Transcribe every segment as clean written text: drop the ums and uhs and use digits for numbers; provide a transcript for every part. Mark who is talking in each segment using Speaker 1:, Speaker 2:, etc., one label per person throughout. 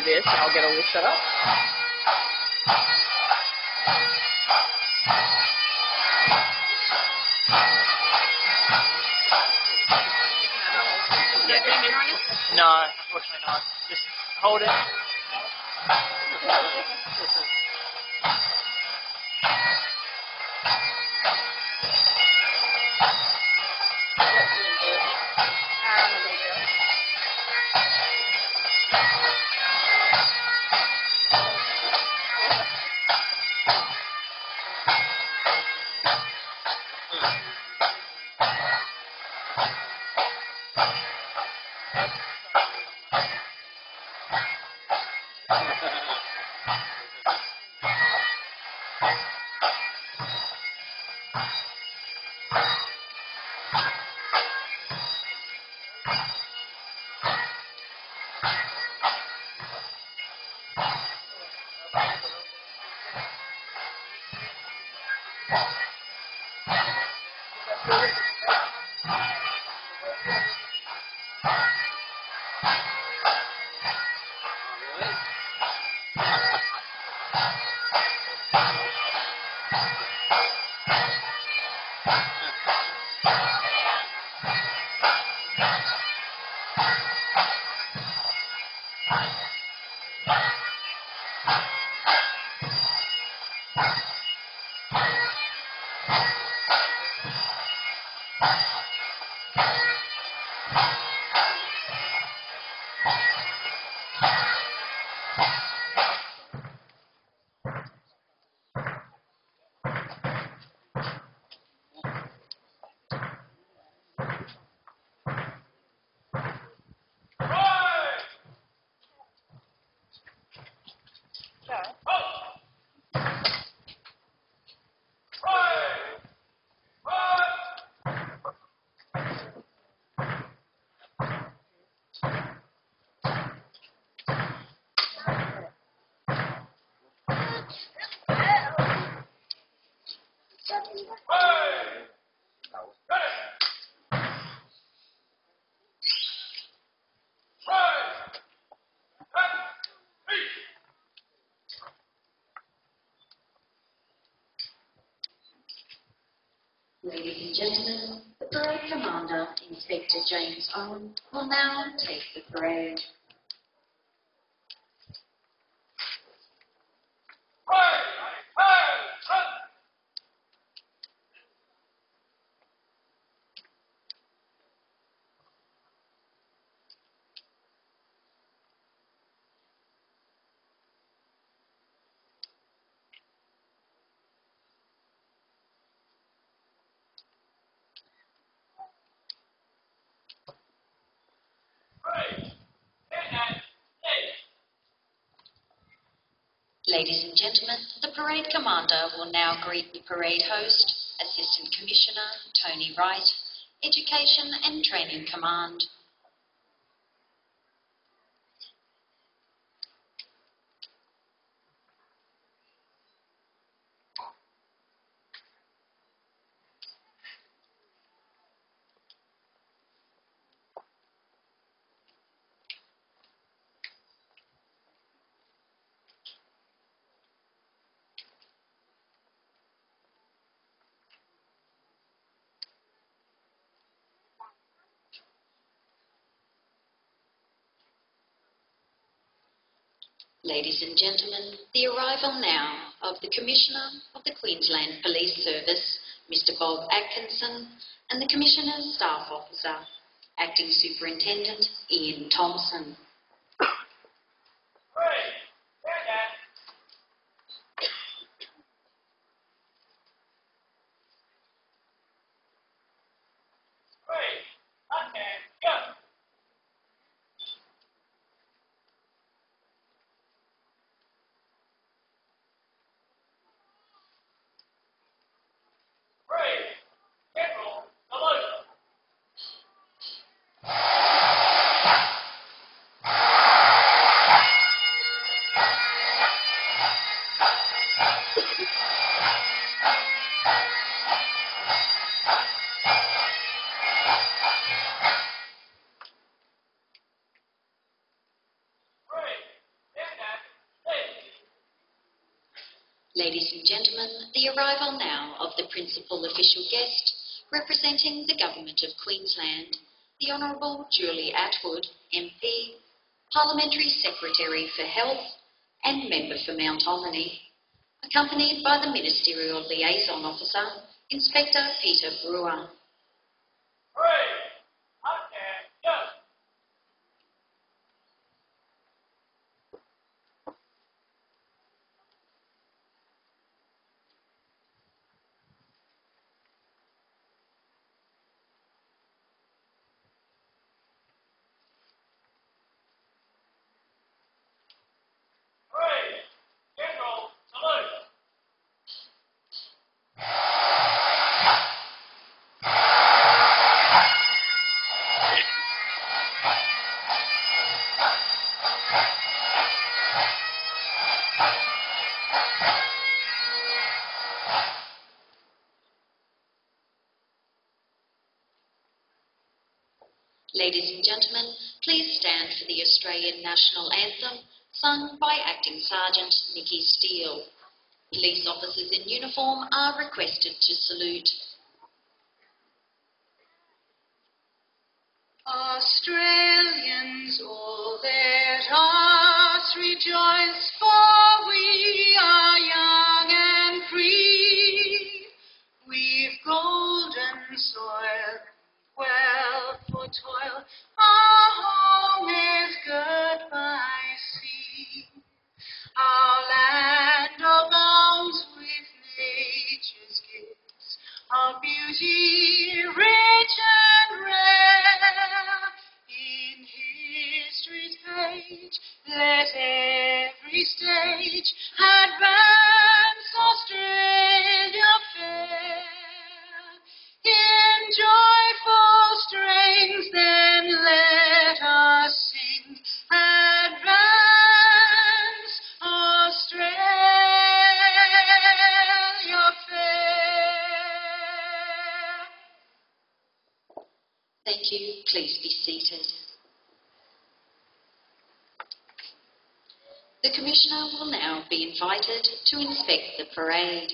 Speaker 1: this, and I'll get all this set up. No, unfortunately not. Just hold it.
Speaker 2: Ladies and gentlemen, the parade commander, Inspector James Owen, will now take the parade. Ladies and gentlemen, the parade commander will now greet the parade host, Assistant Commissioner Tony Wright, Education and Training Command. Ladies and gentlemen, the arrival now of the Commissioner of the Queensland Police Service, Mr. Bob Atkinson, and the Commissioner's Staff Officer, Acting Superintendent Ian Thompson. now of the principal official guest, representing the Government of Queensland, the Honourable Julie Atwood, MP, Parliamentary Secretary for Health and Member for Mount Omni, accompanied by the Ministerial Liaison Officer, Inspector Peter Brewer. Ladies and gentlemen, please stand for the Australian National Anthem, sung by Acting Sergeant Nikki Steele. Police officers in uniform are requested to salute.
Speaker 3: Australians, all let us rejoice, for we are young and free. We've golden soil, well for toil, our home is good by sea. Our land abounds with nature's gifts, of beauty rich and rare. In history's page, let every stage advance Australia fair. In joyful strains then let us sing, advance Australia fair.
Speaker 2: Thank you. Please be seated. The Commissioner will now be invited to inspect the parade.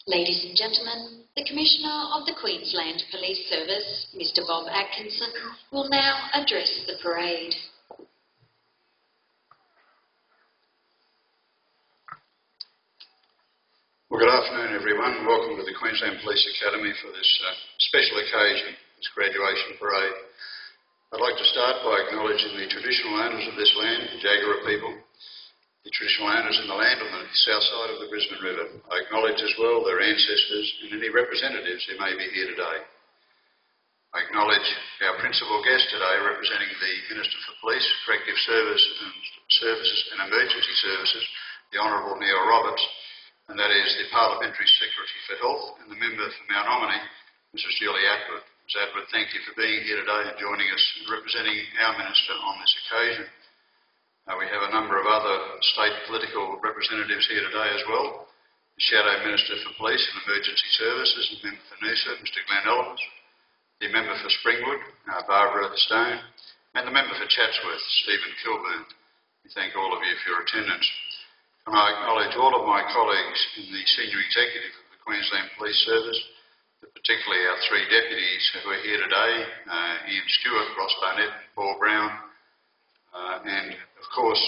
Speaker 2: Ladies and gentlemen, the Commissioner of the Queensland Police Service, Mr. Bob Atkinson, will now address the parade.
Speaker 4: Well, good afternoon, everyone. Welcome to the Queensland Police Academy for this special occasion, this graduation parade. I'd like to start by acknowledging the traditional owners of this land, the Jagera people, the traditional owners in the land on the south side of the Brisbane River. I acknowledge as well their ancestors and any representatives who may be here today. I acknowledge our principal guest today, representing the Minister for Police, Corrective Services and Emergency Services, the Honourable Neil Roberts, and that is the Parliamentary Secretary for Health and the member for Mount Omni, Mrs. Julie Atwood. Ms. Atwood, thank you for being here today and joining us and representing our Minister on this occasion. We have a number of other state political representatives here today as well. The Shadow Minister for Police and Emergency Services, the member for Noosa, Mr. Glenn Ellis, the member for Springwood, Barbara Stone, and the member for Chatsworth, Stephen Kilburn. We thank all of you for your attendance. And I acknowledge all of my colleagues in the Senior Executive of the Queensland Police Service, but particularly our three deputies who are here today, Ian Stewart, Ross Barnett and Paul Brown, and of course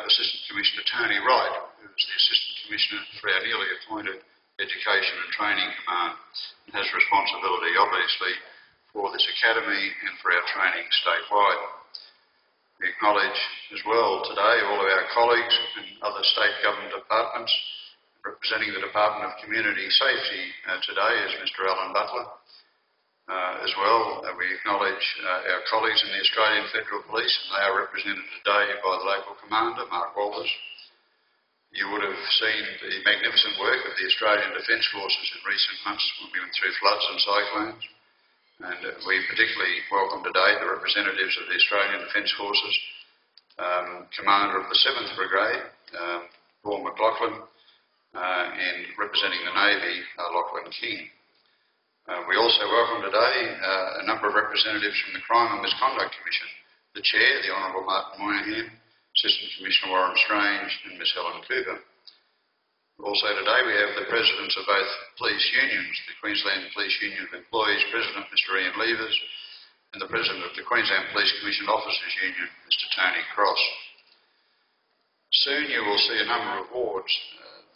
Speaker 4: Assistant Commissioner Tony Wright, who is the Assistant Commissioner for our newly appointed Education and Training Command and has responsibility obviously for this academy and for our training statewide. We acknowledge as well today all of our colleagues in other state government departments. Representing the Department of Community Safety today is Mr. Alan Butler. As well, we acknowledge our colleagues in the Australian Federal Police, and they are represented today by the local commander, Mark Walters. You would have seen the magnificent work of the Australian Defence Forces in recent months when we went through floods and cyclones. And we particularly welcome today the representatives of the Australian Defence Forces, Commander of the 7th Brigade, Paul McLaughlin, and representing the Navy, Lachlan King. We also welcome today a number of representatives from the Crime and Misconduct Commission, the Chair, the Honourable Martin Moynihan, Assistant Commissioner Warren Strange, and Ms Helen Cooper. Also today we have the presidents of both police unions, the Queensland Police Union of Employees President Mr Ian Levers and the President of the Queensland Police Commission Officers Union Mr Tony Cross. Soon you will see a number of awards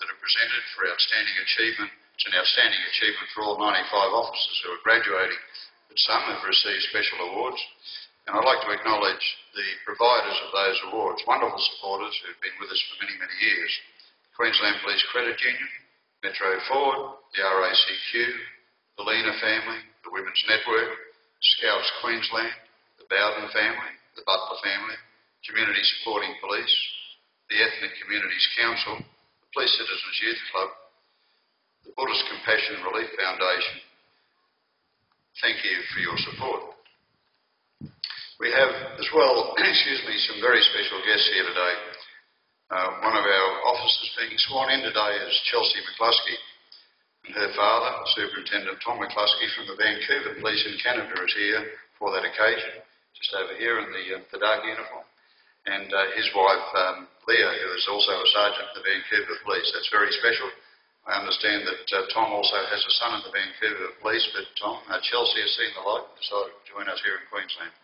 Speaker 4: that are presented for outstanding achievement. It's an outstanding achievement for all 95 officers who are graduating, but some have received special awards. And I'd like to acknowledge the providers of those awards, wonderful supporters who've been with us for many, many years. Queensland Police Credit Union, Metro Ford, the RACQ, the Lena family, the Women's Network, Scouts Queensland, the Bowden family, the Butler family, Community Supporting Police, the Ethnic Communities Council, the Police Citizens Youth Club, the Buddhist Compassion Relief Foundation. Thank you for your support. We have as well, some very special guests here today. One of our officers being sworn in today is Chelsea McCluskey, and her father, Superintendent Tom McCluskey from the Vancouver Police in Canada, is here for that occasion, just over here in the dark uniform, and his wife Leah, who is also a sergeant in the Vancouver Police. That's very special. I understand that Tom also has a son in the Vancouver Police, but Tom, Chelsea has seen the light and decided to join us here in Queensland.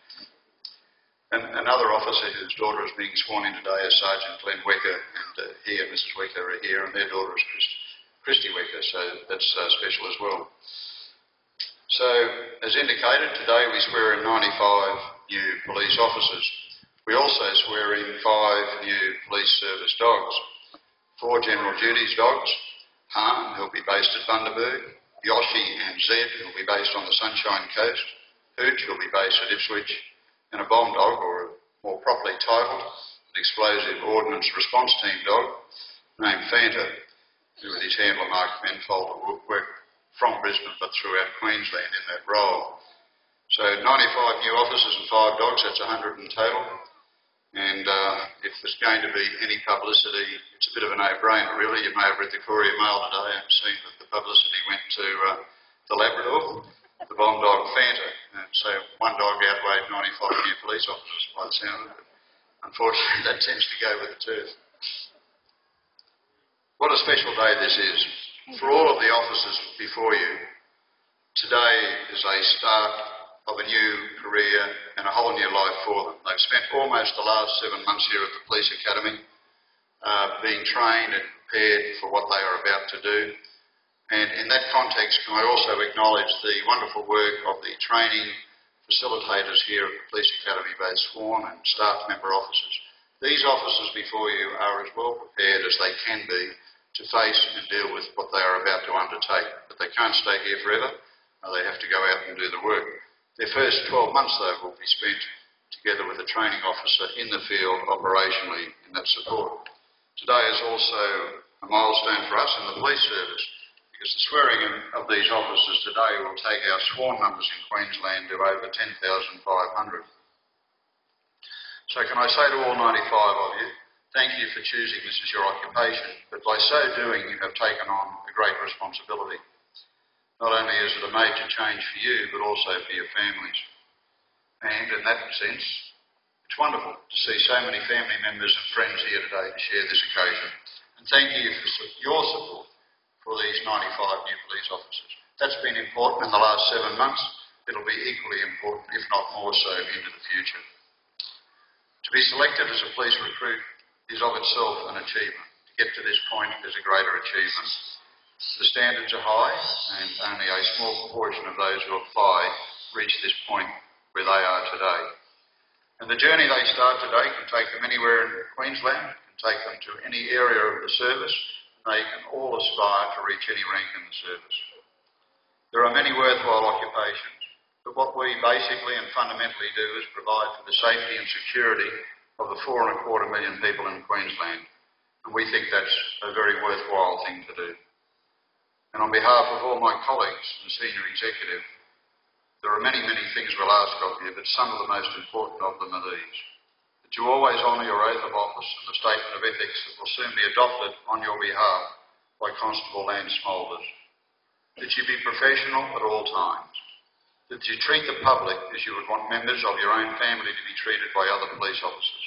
Speaker 4: And another officer whose daughter is being sworn in today is Sergeant Glenn Wecker, and he and Mrs Wecker are here, and their daughter is Christy Wecker, so that's special as well. So, as indicated, today we swear in 95 new police officers. We also swear in 5 new police service dogs. 4 general duties dogs, Han, who will be based at Bundaberg, Yoshi and Zed, who will be based on the Sunshine Coast, Hooch, who will be based at Ipswich, and a bomb dog, or more properly titled, an Explosive Ordnance Response Team dog, named Fanta, who with his handler Mark Menfold will work from Brisbane but throughout Queensland in that role. So 95 new officers and 5 dogs, that's 100 in total. And if there's going to be any publicity, it's a bit of a no-brainer really. You may have read the Courier Mail today and seen that the publicity went to the Labrador, the bomb dog Fanta. And so one dog outweighed 95 new police officers by the sound of it. Unfortunately, that tends to go with the turf. What a special day this is. For all of the officers before you, today is a start of a new career and a whole new life for them. They've spent almost the last 7 months here at the Police Academy being trained and prepared for what they are about to do. And in that context, can I also acknowledge the wonderful work of the training facilitators here at the Police Academy, both sworn and staff member officers. These officers before you are as well prepared as they can be to face and deal with what they are about to undertake. But they can't stay here forever. They have to go out and do the work. Their first 12 months, though, will be spent together with a training officer in the field operationally in that support. Today is also a milestone for us in the police service, because the swearing in of these officers today will take our sworn numbers in Queensland to over 10,500. So can I say to all 95 of you, thank you for choosing this as your occupation, but by so doing you have taken on a great responsibility. Not only is it a major change for you, but also for your families. And in that sense, it's wonderful to see so many family members and friends here today to share this occasion. And thank you for your support for these 95 new police officers. That's been important in the last 7 months. It'll be equally important, if not more so, into the future. To be selected as a police recruit is of itself an achievement. To get to this point is a greater achievement. The standards are high, and only a small proportion of those who apply reach this point where they are today. And the journey they start today can take them anywhere in Queensland, can take them to any area of the service, and they can all aspire to reach any rank in the service. There are many worthwhile occupations, but what we basically and fundamentally do is provide for the safety and security of the 4.25 million people in Queensland, and we think that's a very worthwhile thing to do. And on behalf of all my colleagues and senior executive, there are many, many things we'll ask of you, but some of the most important of them are these. That you always honour your oath of office and the statement of ethics that will soon be adopted on your behalf by Constable Lance Smolders. That you be professional at all times. That you treat the public as you would want members of your own family to be treated by other police officers.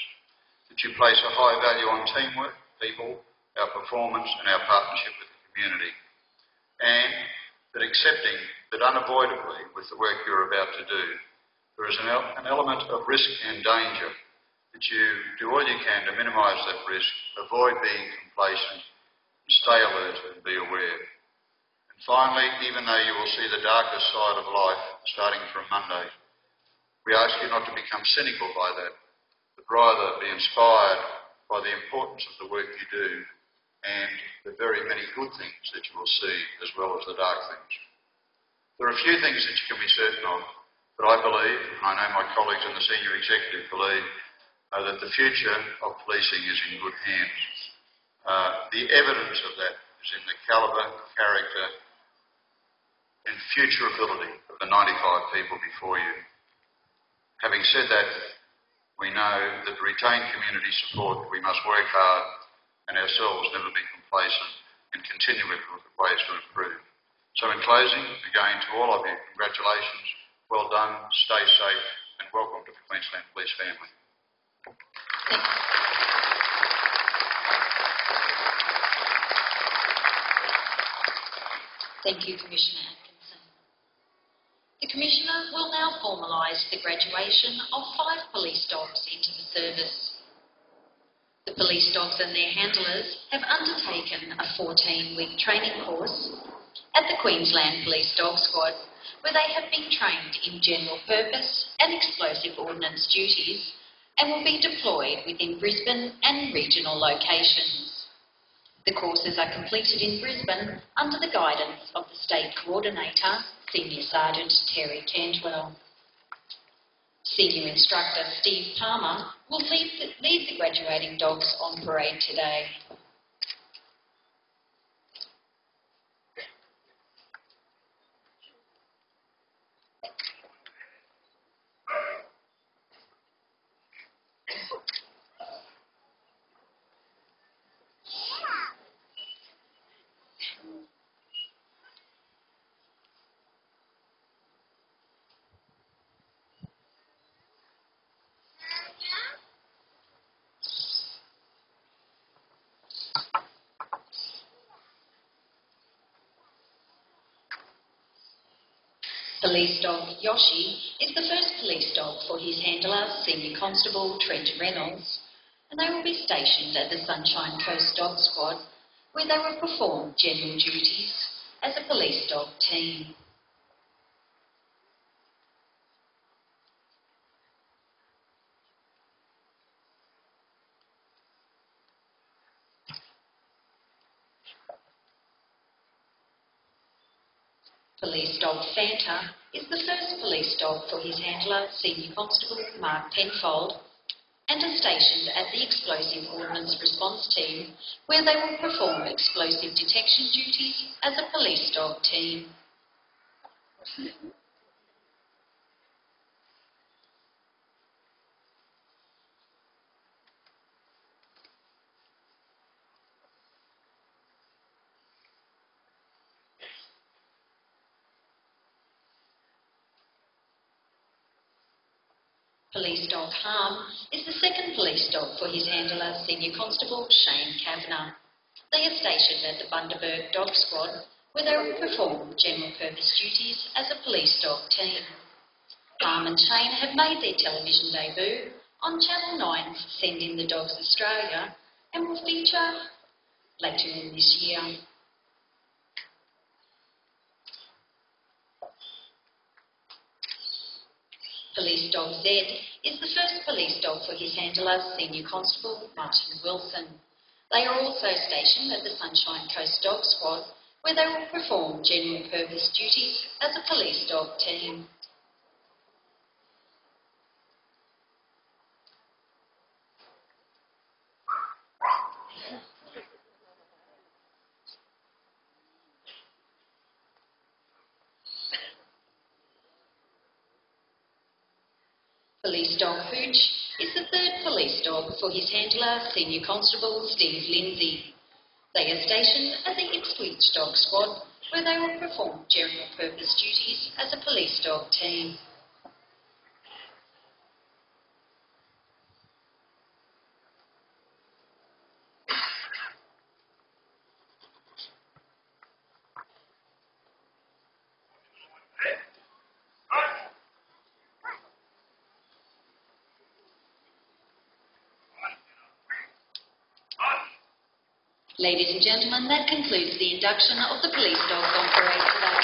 Speaker 4: That you place a high value on teamwork, people, our performance and our partnership with the community. And that accepting that unavoidably with the work you're about to do, there is an element of risk and danger, that you do all you can to minimise that risk, avoid being complacent, and stay alert and be aware. And finally, even though you will see the darkest side of life starting from Monday, we ask you not to become cynical by that, but rather be inspired by the importance of the work you do and the very many good things that you will see as well as the dark things. There are a few things that you can be certain of, but I believe, and I know my colleagues and the senior executive believe, that the future of policing is in good hands. The evidence of that is in the calibre, character and future ability of the 95 people before you. Having said that, we know that to retain community support, we must work hard and ourselves never be complacent and continually look at ways to improve. So in closing, again to all of you, congratulations, well done, stay safe and welcome to the Queensland Police family.
Speaker 2: Thank you, Commissioner Atkinson. The Commissioner will now formalise the graduation of 5 police dogs into the service. The police dogs and their handlers have undertaken a 14-week training course at the Queensland Police Dog Squad, where they have been trained in general purpose and explosive ordnance duties and will be deployed within Brisbane and regional locations. The courses are completed in Brisbane under the guidance of the State Coordinator, Senior Sergeant Terry Cantwell. Senior Instructor Steve Palmer will lead the graduating dogs on parade today. Police dog Yoshi is the first police dog for his handler, Senior Constable Trent Reynolds, and they will be stationed at the Sunshine Coast Dog Squad, where they will perform general duties as a police dog team. Police dog Fanta is the first police dog for his handler, Senior Constable Mark Penfold, and are stationed at the Explosive Ordnance Response Team, where they will perform explosive detection duties as a police dog team. Police dog Harm is the second police dog for his handler, Senior Constable Shane Kavanagh. They are stationed at the Bundaberg Dog Squad, where they will perform general purpose duties as a police dog team. Harm and Shane have made their television debut on Channel 9's Send in the Dogs Australia and will feature later in this year. Police dog Zed is the first police dog for his handler, Senior Constable Martin Wilson. They are also stationed at the Sunshine Coast Dog Squad, where they will perform general purpose duties as a police dog team. Police dog Hooch is the third police dog for his handler, Senior Constable Steve Lindsay. They are stationed at the Ipswich Dog Squad, where they will perform general purpose duties as a police dog team. Ladies and gentlemen, that concludes the induction of the police dogs on parade today.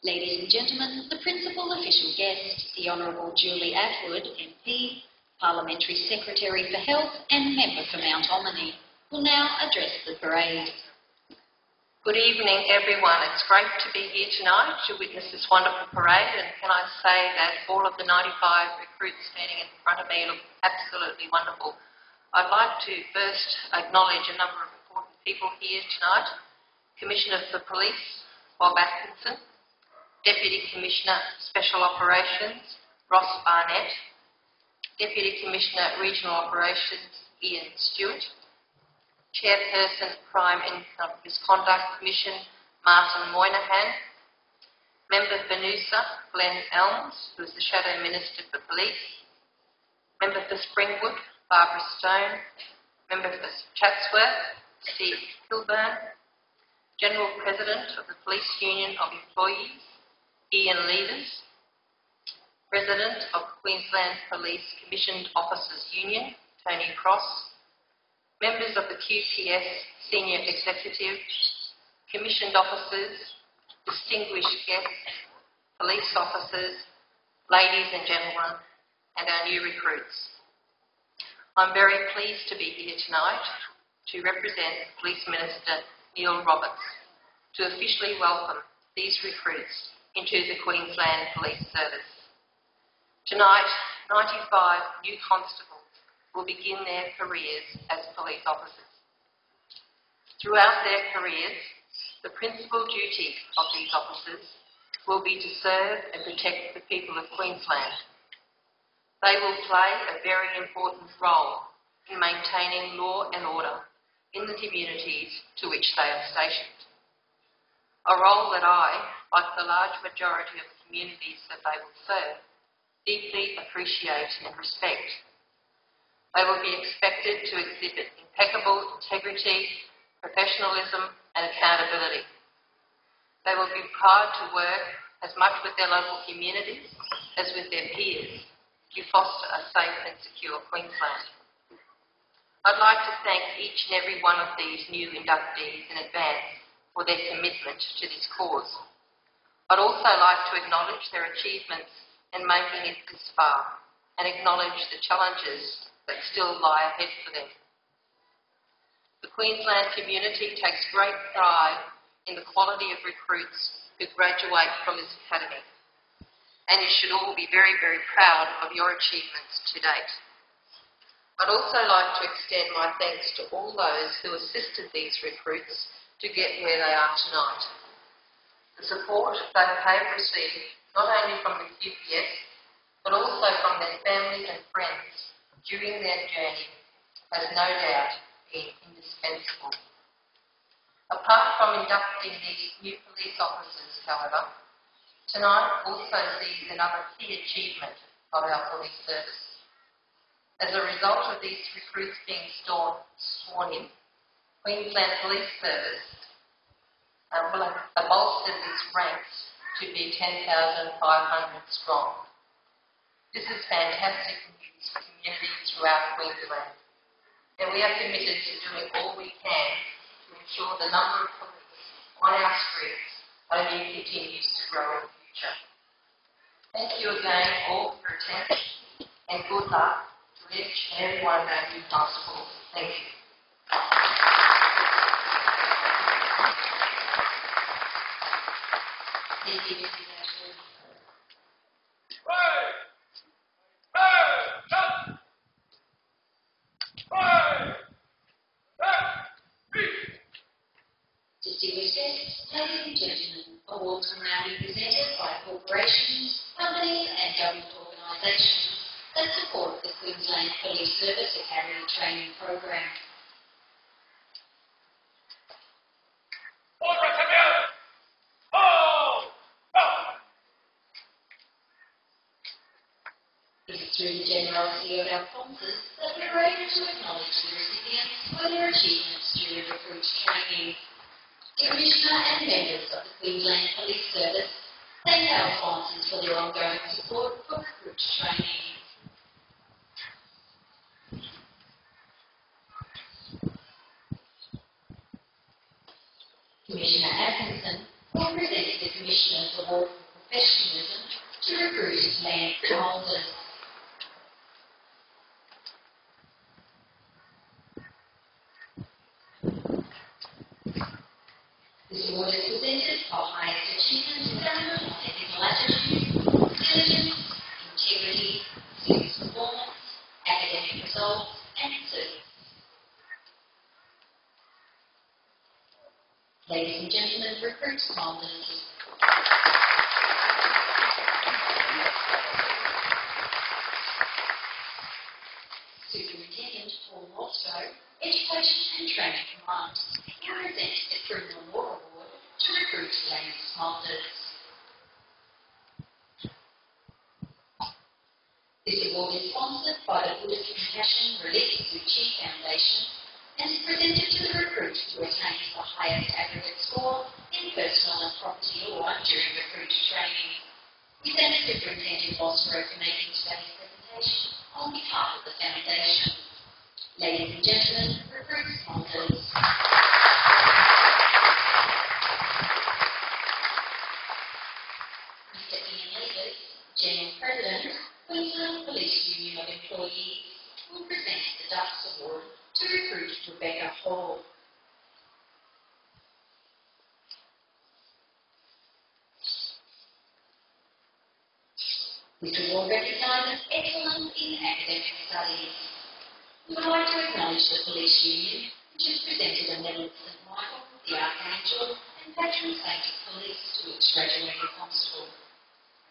Speaker 2: Ladies and gentlemen, the principal official guest, the Honourable Julie Atwood, MP, Parliamentary Secretary for Health and Member for Mount Ommaney, will now address the parade.
Speaker 5: Good evening, everyone. It's great to be here tonight to witness this wonderful parade, and can I say that all of the 95 recruits standing in front of me look absolutely wonderful. I'd like to first acknowledge a number of important people here tonight. Commissioner for Police, Bob Atkinson, Deputy Commissioner Special Operations, Ross Barnett, Deputy Commissioner Regional Operations, Ian Stewart, Chairperson Crime and Misconduct Commission, Martin Moynihan, Member for Noosa, Glenn Elms, who is the Shadow Minister for Police, Member for Springwood, Barbara Stone, Member for Chatsworth, Steve Kilburn, General President of the Police Union of Employees, Ian Levers, President of Queensland Police Commissioned Officers Union, Tony Cross, members of the QPS Senior Executive, commissioned officers, distinguished guests, police officers, ladies and gentlemen, and our new recruits. I'm very pleased to be here tonight to represent Police Minister Neil Roberts to officially welcome these recruits into the Queensland Police Service. Tonight, 95 new constables will begin their careers as police officers. Throughout their careers, the principal duty of these officers will be to serve and protect the people of Queensland. They will play a very important role in maintaining law and order in the communities to which they are stationed. A role that I, like the large majority of the communities that they will serve, deeply appreciate and respect. They will be expected to exhibit impeccable integrity, professionalism and accountability. They will be proud to work as much with their local communities as with their peers to foster a safe and secure Queensland. I'd like to thank each and every one of these new inductees in advance for their commitment to this cause. I'd also like to acknowledge their achievements in making it this far and acknowledge the challenges that still lie ahead for them. The Queensland community takes great pride in the quality of recruits who graduate from this academy, and you should all be very, very proud of your achievements to date. I'd also like to extend my thanks to all those who assisted these recruits to get where they are tonight. The support they have received not only from the QPS, but also from their families and friends during their journey has no doubt been indispensable. Apart from inducting these new police officers, however, tonight also sees another key achievement of our police service. As a result of these recruits being sworn in, Queensland Police Service will have bolstered its ranks to be 10,500 strong. This is fantastic news for communities throughout Queensland, and we are committed to doing all we can to ensure the number of police on our streets only continues to grow in the future. Thank you again all for attending, and good luck to each and every one of our new constables. Thank you.
Speaker 2: Thank you, Mrs. Ashford. Distinguished guests, ladies and gentlemen, awards will now be presented by corporations, companies and government organisations that support the Queensland Police Service Academy Training Program. It is through the generosity of our sponsors that we are able to acknowledge the recipients for their achievements during recruit training. The Commissioner and members of the Queensland Police Service thank our sponsors for their ongoing support for recruit training. Commissioner Atkinson will present the Commissioner's Award for Professionalism to recruit land holders. This award is presented for highest achievement founded on ethical attitude, diligence, integrity, service performance, academic results, and service. Ladies and gentlemen, recruit commanders. Superintendent Paul Roscoe, Education and Training Command, will present the Criminal Law Award to recruit Lance Smulders. This award is sponsored by the Buddhist Compassion Relief Suchi Foundation and is presented to the recruit who attains the highest aggregate score in personal and property law during recruit training. We thank Superintendent Roscoe for making today's presentation on behalf of the Foundation. Ladies and gentlemen, recruit sponsors. Mr. Ian Levers, General President, Queensland Police Union of Employees, will present the Dust Award to recruit Rebecca Hall. This award recognises excellence in academic studies. We would like to acknowledge the Police Union, which has presented a medal of St Michael, the Archangel, and Patron Saint of Police to its graduating constable.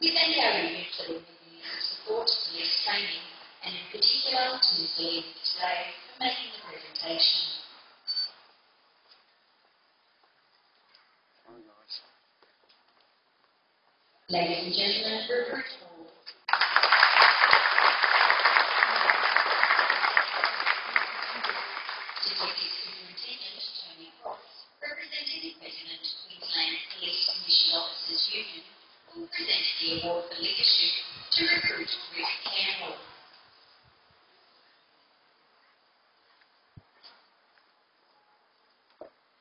Speaker 2: We thank our union for their many years of support to police training, and in particular to Ms. Lee today for making the presentation. Ladies and gentlemen, recruit hall. Deputy Superintendent Tony Cross, representing the President, Queensland Police Commission Officers Union, will present the award for leadership to recruit Rick Campbell.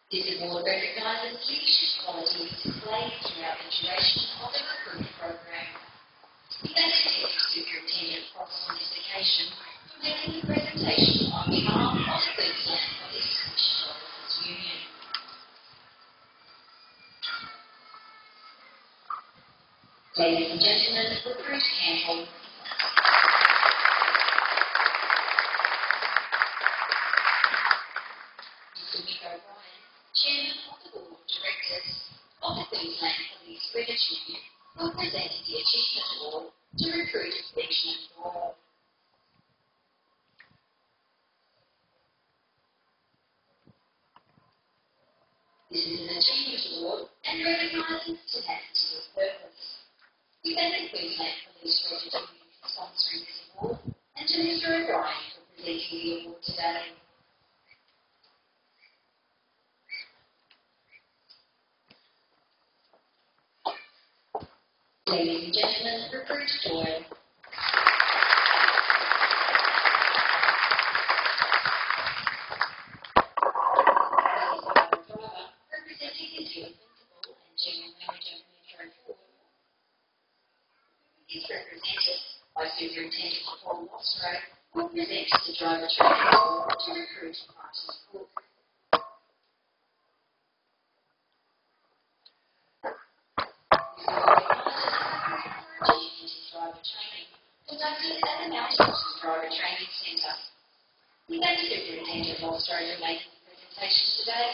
Speaker 2: This award recognises leadership qualities displayed throughout the duration of the recruitment program. We thank Deputy Superintendent Cross on this occasion for making the presentation on behalf of the Queensland Police Commission Officers Union. Ladies and gentlemen, recruit Campbell. Mr. Mick O'Brien, Chairman of the Board of Directors of the Queensland Police Credit Union, will present the Achievement Award to recruit Benjamin Ball. This is an Achievement Award and recognises tenacity of purpose. We thank the Queensland Police Credit Union for sponsoring this award and to Mr. O'Brien for presenting the award today. Ladies and gentlemen, recruit Doyle. Representing the Field Principal and General Manager of Metro 4, is represented by Superintendent Paul Wasgrove, who will present the Driver Training Award to recruit Martin Cook. Driver training conducted at the Mount Wilson Driver Training Centre. We thank Superintendent Wasgrove for making the presentation today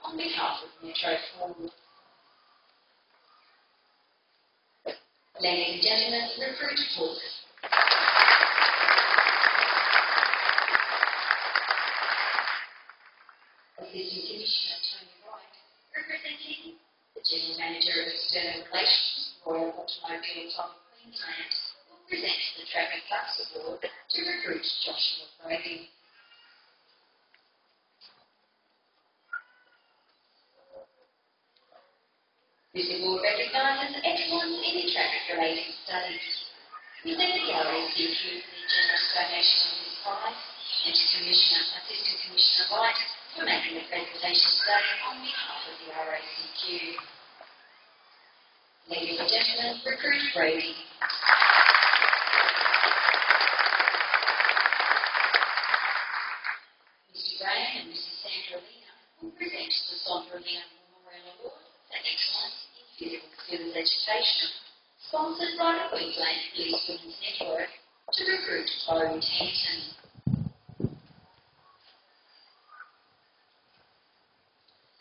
Speaker 2: on behalf of Metro 4. Ladies and gentlemen, recruit Cook. Assistant Commissioner Tony Wright, representing the General Manager of External Relations, Royal Automobile Club of Queensland, will present the Traffic Flux Award to recruit Joshua Brady. This award recognises excellence in traffic-related studies. We thank the RACQ for the generous donation of this prize and to Assistant Commissioner Wright for making the presentation today on behalf of the RACQ. Ladies and gentlemen, recruit Brady. Mr. Graham and Mrs. Sandra Lena will present the Sandra Lena Memorial Award for Excellence in Physical Skills Education, sponsored by the Queensland Police Women's Network to recruit Bo Tanton.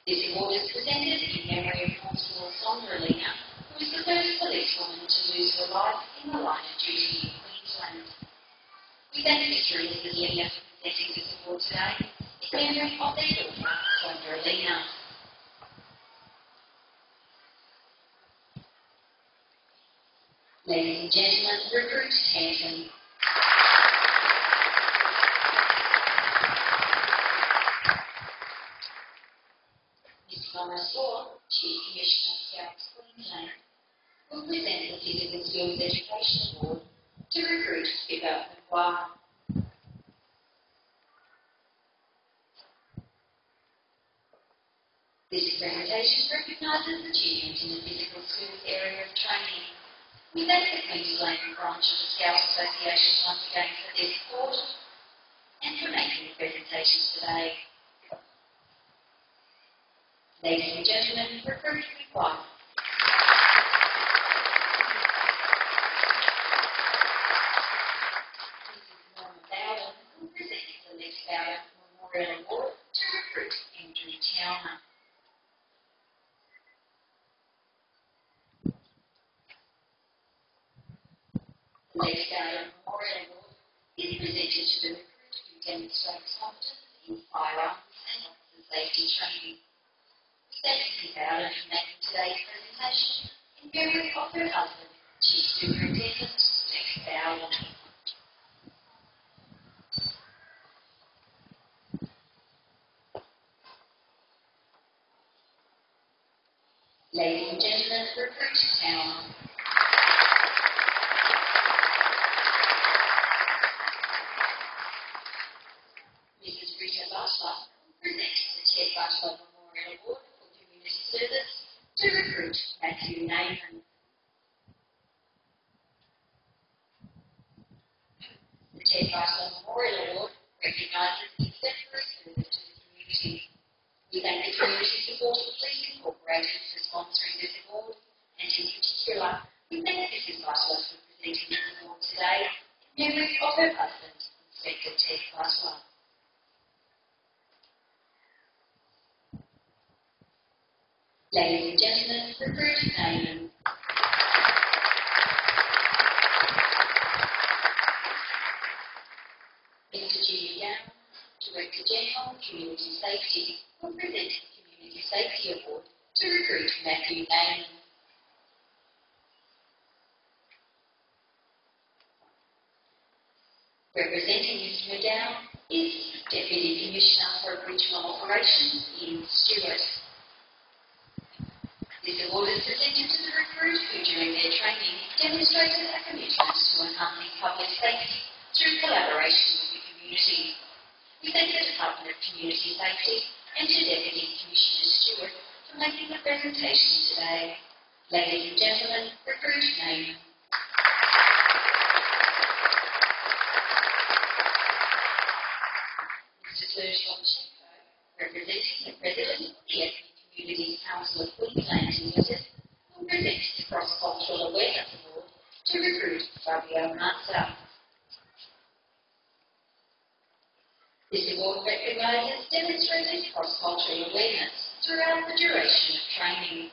Speaker 2: This award is presented in memory of Constable Sandra Lena, who is the first policewoman to lose her life in the line of duty in Queensland. We thank Mr. and Mrs. Lena for presenting this award today in memory of their daughter, Sandra Lena. Ladies and gentlemen, recruit Tanton. Mr. Lawrence Law, Chief Commissioner of Scouts Queensland, will present the Physical Skills Education Award to recruit Pippa McGuire. This presentation recognises achievement in the physical skills area of training. We thank the Queensland branch of the Scouts Association once again for their support and for making the presentation today. Ladies and gentlemen, recruit McGuire. Mrs. Norma Bowden will present the Lex Bowden Memorial Award to recruit Andrew Towner. The Lex Bowden Memorial Award is presented to the recruit who demonstrates competence in firearms and officer safety training. Thank you, Bowden, for making today's presentation in memory of her husband, Chief Superintendent Nick Bowden. Ladies and gentlemen, recruit town. Mrs. Rita Butler presents the Ted Butler Memorial Award for Community Service to recruit Matthew Nathan. The Ted Butler Memorial Award recognises exemplary service to the community. We thank the Community Support Police Incorporated for sponsoring this award, and in particular, we thank Mrs. Butler for presenting this award today in memory of her husband, Inspector Ted Butler. Ladies and gentlemen, recruit Naaman. Mr. Jimmy Gown, Director General, Community Safety, will present the Community Safety Award to recruit Matthew Naaman. Representing Mr. McGowan is Deputy Commissioner for Regional Operations, Ian Stewart. This award is presented to the recruit who, during their training, demonstrated a commitment to enhancing public safety through collaboration with the community. We thank the Department of Community Safety and to Deputy Commissioner Stewart for making the presentation today. Ladies and gentlemen, recruit Naaman. Mr. Serge Lomchenko, representing the President of the Ethnic Communities Council of Queensland Limited, will present the Cross-Cultural Awareness Award to recruit Fabio Manza. This award recognises demonstrated cross-cultural awareness throughout the duration of training.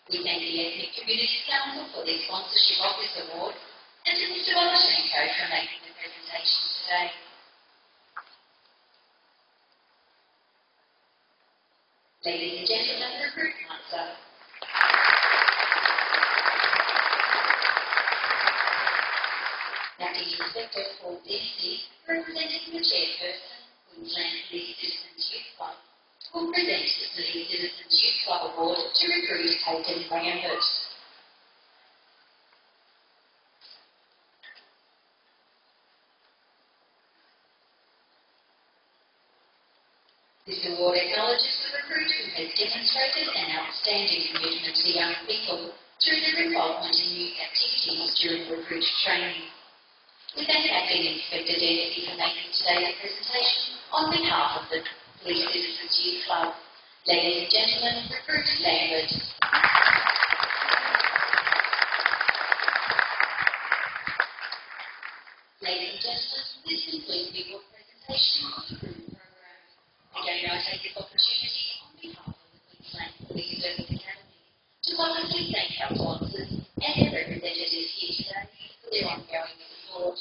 Speaker 2: We thank the Ethnic Communities Council for their sponsorship of this award and to Mr. Lomchenko for making the presentation today. Ladies and gentlemen, recruit Manza. Acting Inspector Paul Dempsey, representing the Chairperson, Queensland Police Citizens Youth Club, will present the Police Citizens Youth Club Award to recruit Hayden Lambert. This award acknowledges the recruit who has demonstrated an outstanding commitment to young people through their involvement in youth activities during recruit training. We thank Acting Inspector Dempsey for making today's presentation on behalf of the Police Citizens Youth Club. Ladies and gentlemen, recruit Lambert. Ladies and gentlemen, this concludes the award presentation of the recruitment program. Again, I take this opportunity on behalf of the Queensland Police Service Academy to publicly thank our sponsors and their representatives here today for their ongoing support.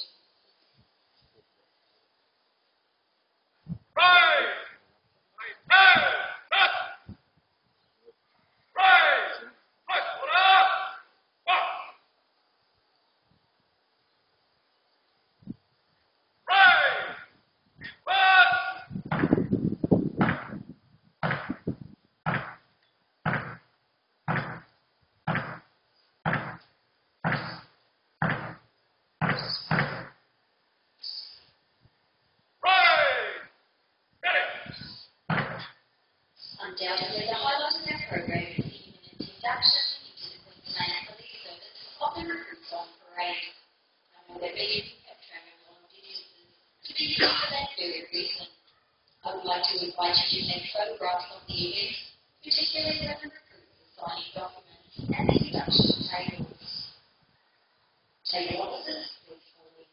Speaker 2: Undoubtedly, the highlight of our program is the imminent induction into the Queensland Police Service of the recruits on parade. I know that many of you have travelled long distances to be here for that very reason. I would like to invite you to take photographs of the event, particularly when the recruits are signing documents at the induction tables. Table officers, please follow me.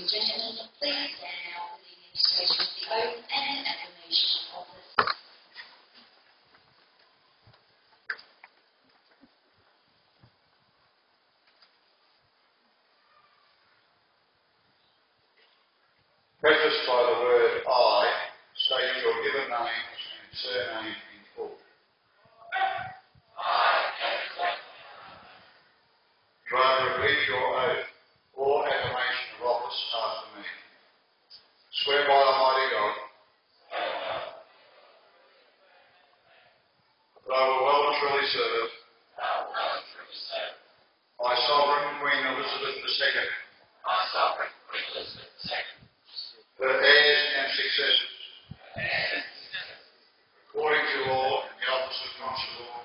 Speaker 2: and gentlemen, please stand now for the administration of the oath and affirmation of office.
Speaker 4: Prefaced by the word I, state your given names and surname in full. You are to repeat your oath or affirmation of office after me. Swear by Almighty God that I will well and truly serve my Sovereign Queen Elizabeth II, her heirs and successors, according to law and the office of Constable,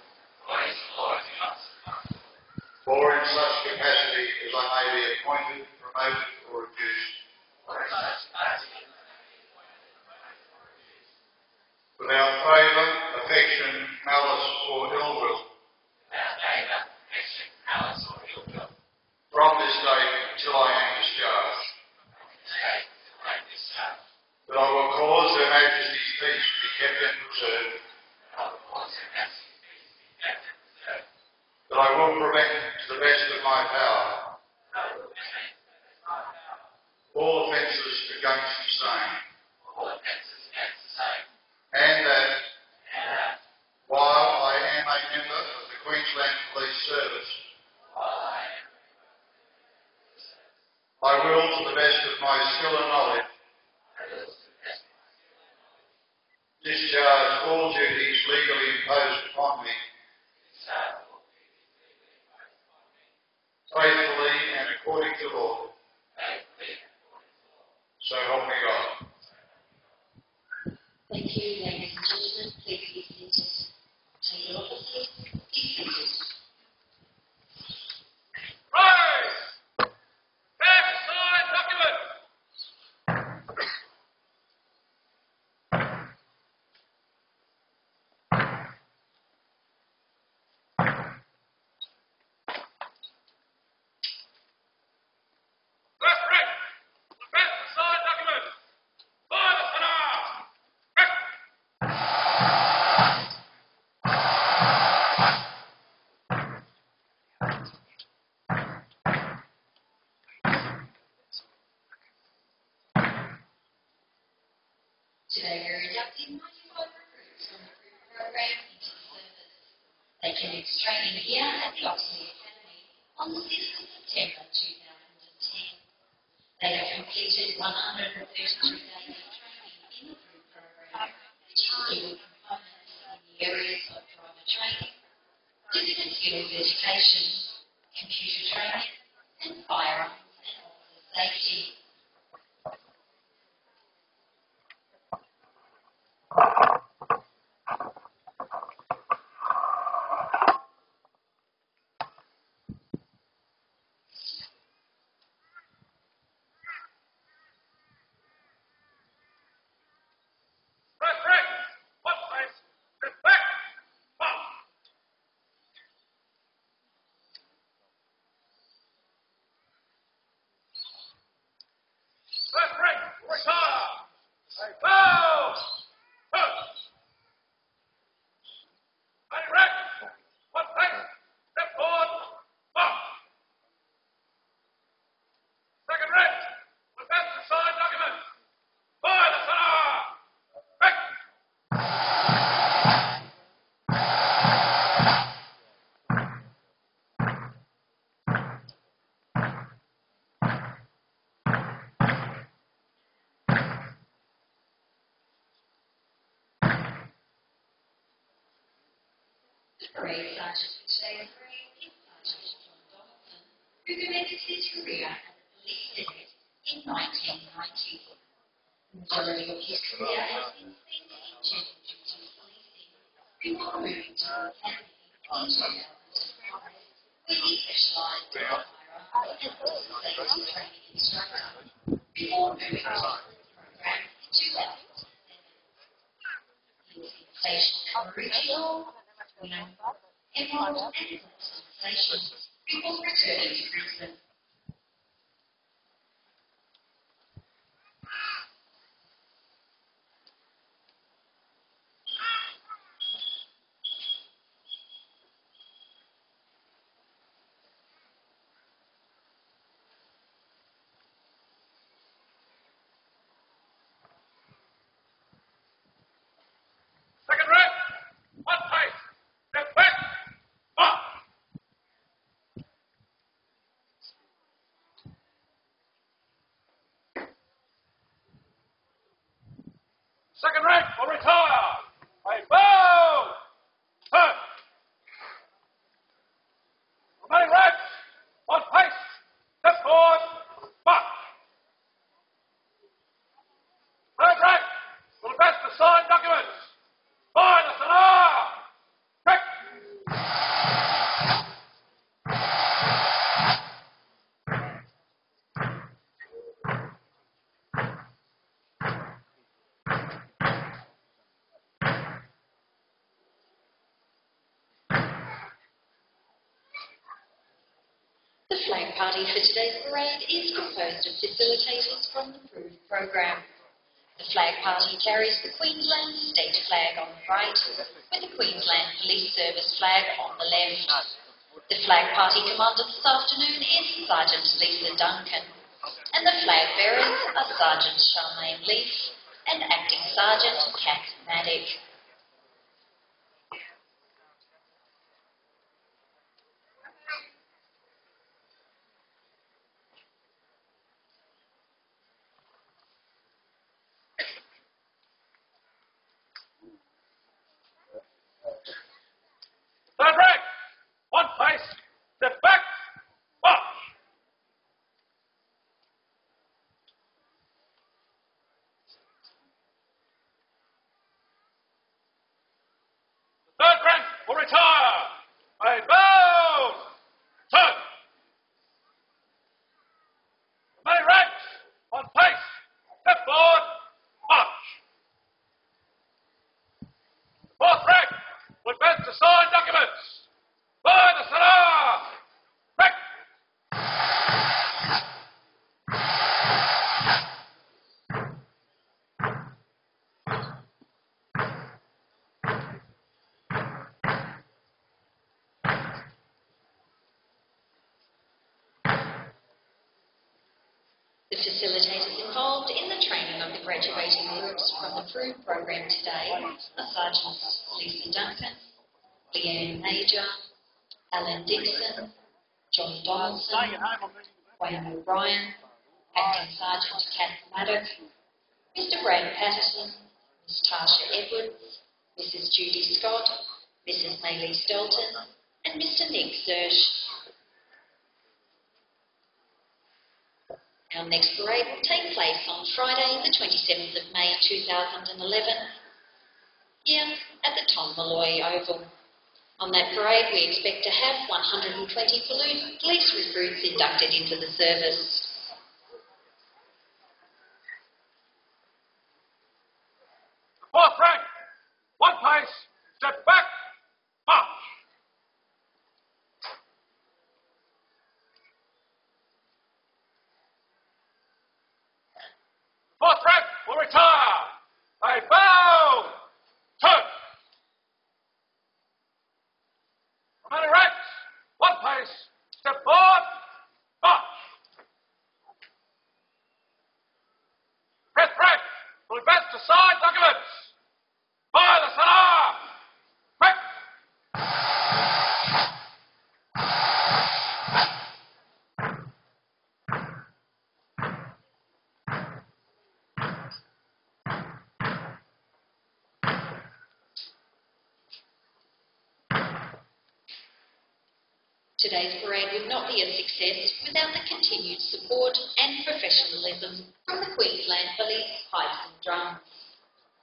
Speaker 4: or in such capacity as I may be appointed, promoted, or reduced, without favour, affection, malice, or ill will, from this date until I am discharged, that I will cause Her Majesty's peace to be kept and preserved, that I will prevent, to the best of my power, all offences against the same, and that, while I am a member of the Queensland Police Service, I will, to the best of my skill and knowledge, discharge all duties legally imposed upon me, faithfully and according to law. So help me God.
Speaker 2: Thank you, ladies and gentlemen. Please be seated. Take your offices. Be seated.
Speaker 6: Rise! Pass the signed document! Left right! Pass the signed document! By the Senate!
Speaker 2: Today we're inducting 95 recruits from the group program into the service. They commenced training here at the Oxley Academy on the 6th of September 2010. They have completed 133 days of training in the group program, which included components in the areas of driver training, physical skills education, computer training, and firearms and officer safety.
Speaker 6: Left right! One place! Step back! Up! Left right! Retire! Bow! Up! Ready, right! One place! Step forward! Up! Second right! With that the signed document! By the Senate! Back!
Speaker 2: Parade Sergeant for today's parade is Sergeant John Donaldson, who commenced his career as a police cadet in 1990. The majority of his career has been spent in general duty policing, before moving to the academy in 2005, where he specialised in firearms and officer safety training instructor, before moving to the program in 2007. He was in station Aboriginal, Emerald and Station before returning to Brisbane.
Speaker 6: Second rank will retire. A bow. Turn. Remaining ranks, on pace. Step forward. March. Third rank will advance to sign documents. By the Salah. Quick.
Speaker 2: The flag party for today's parade is composed of facilitators from the approved program. The flag party carries the Queensland state flag on the right, with the Queensland Police Service flag on the left. The flag party commander this afternoon is Sergeant Lisa Duncan, and the flag bearers are Sergeant Charmaine Leaf and Acting Sergeant Kath Maddock.
Speaker 6: Third rank, one pace, step back, march. The third rank will retire. A bow. Turn. Remaining ranks, on pace, step forward, march. The fourth rank will advance to sign documents. By the Salah. Quick.
Speaker 2: The facilitators involved in the training of the graduating groups from the approved program today are Sergeants Lisa Duncan, Leanne Major, Alan Dixon, John Donaldson, Wayne O'Brien, Acting Sergeant Kath Maddock, Mr. Brad Patterson, Ms. Tasha Edwards, Mrs. Judy Scott, Mrs. Maylee Stelton, and Mr. Nick Zersh. Our next parade will take place on Friday, the 27th of May 2011, here at the Tom Malloy Oval. On that parade, we expect to have 120 police recruits inducted into the service.
Speaker 6: Fourth rank, one pace, step back, march. Fourth rank will retire. A bow. Turn. Remaining ranks, one pace, step forward, march. Fifth rank will advance to sign documents. By the Salah. Quick.
Speaker 2: Today's parade would not be a success without the continued support and professionalism from the Queensland Police Pipes and Drums.